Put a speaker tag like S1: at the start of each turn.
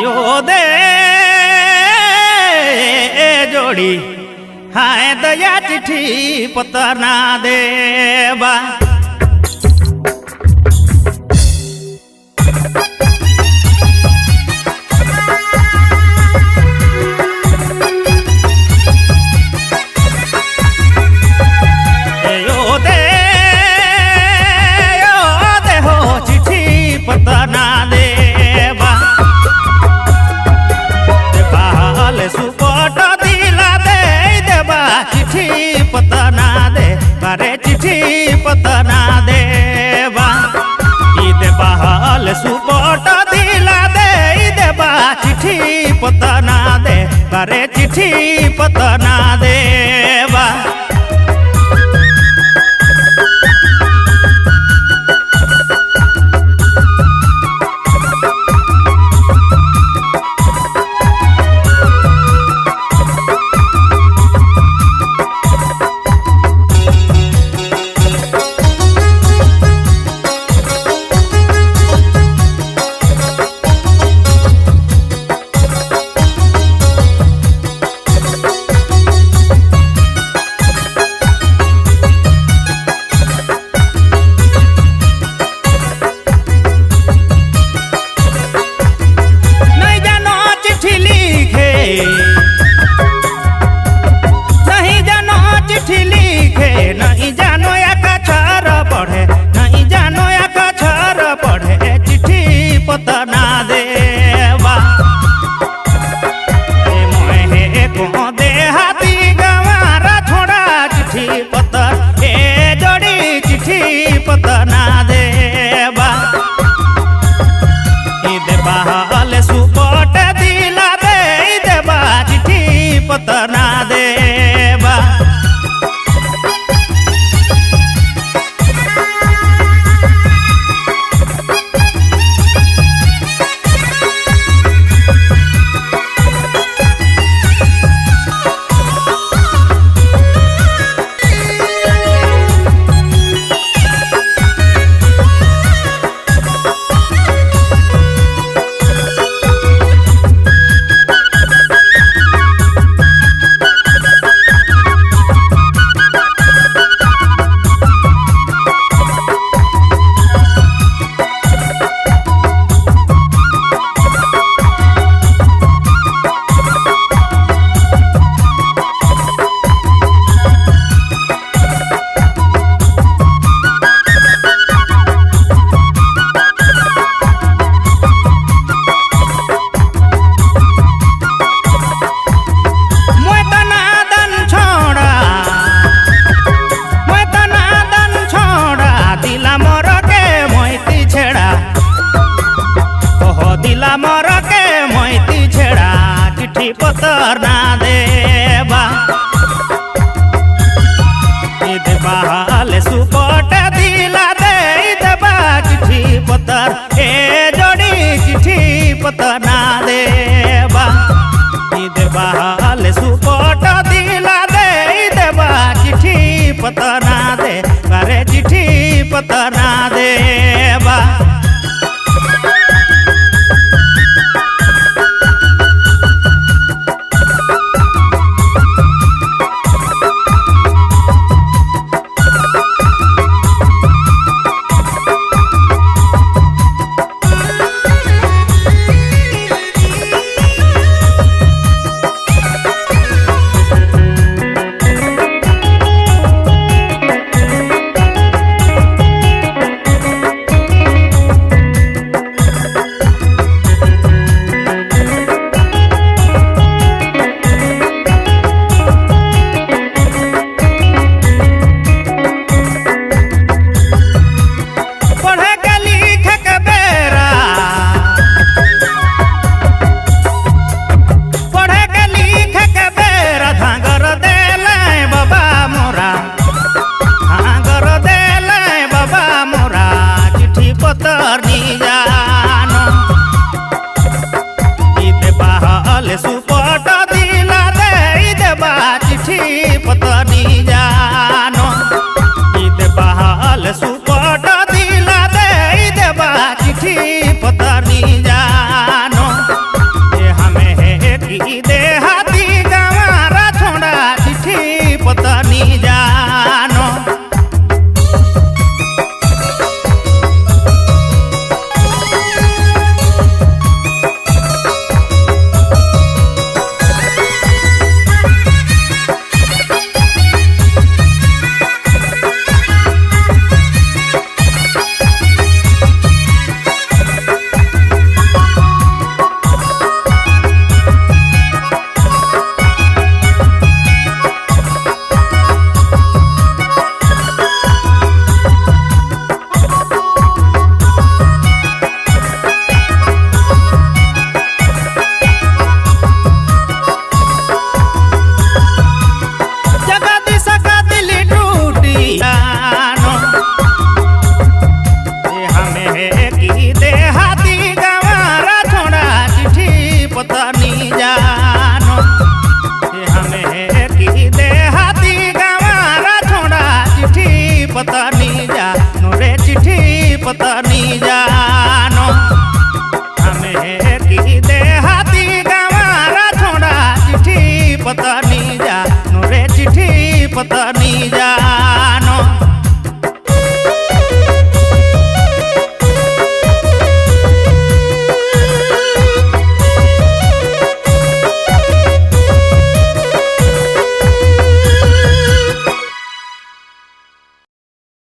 S1: यो दे जोड़ी हाय दया चिट्ठी पता ना देवा पता ना देवा सुपट दिला दे देवा चिट्ठी पता ना दे करे चिट्ठी पता ना देवा ईद बहाल सुपट दिला दे देवा चिट्ठी पता ना दे करे चिट्ठी पता ना देवा नहीं जानो या कछर पढ़े नहीं जानो या कछर पढ़े चिट्ठी पता ना देवा मोहे को देहाती गंवारा छोड़ा चिट्ठी पता ए जोड़ी चिट्ठी पता ना देवा ईद बहाल सुपट दिला दे देवा चिट्ठी पता ना देवा मर के मैती छेड़ा चिट्ठी पतर ना देवा ईद बहाल सुपट दिला दे देवा चिट्ठी पतर ए जोड़ी चिट्ठी पता ना देवा ईद बहाल सुपट दिला दे देवा चिट्ठी पता ना दे करे चिट्ठी पता ना देवा पता नहीं जा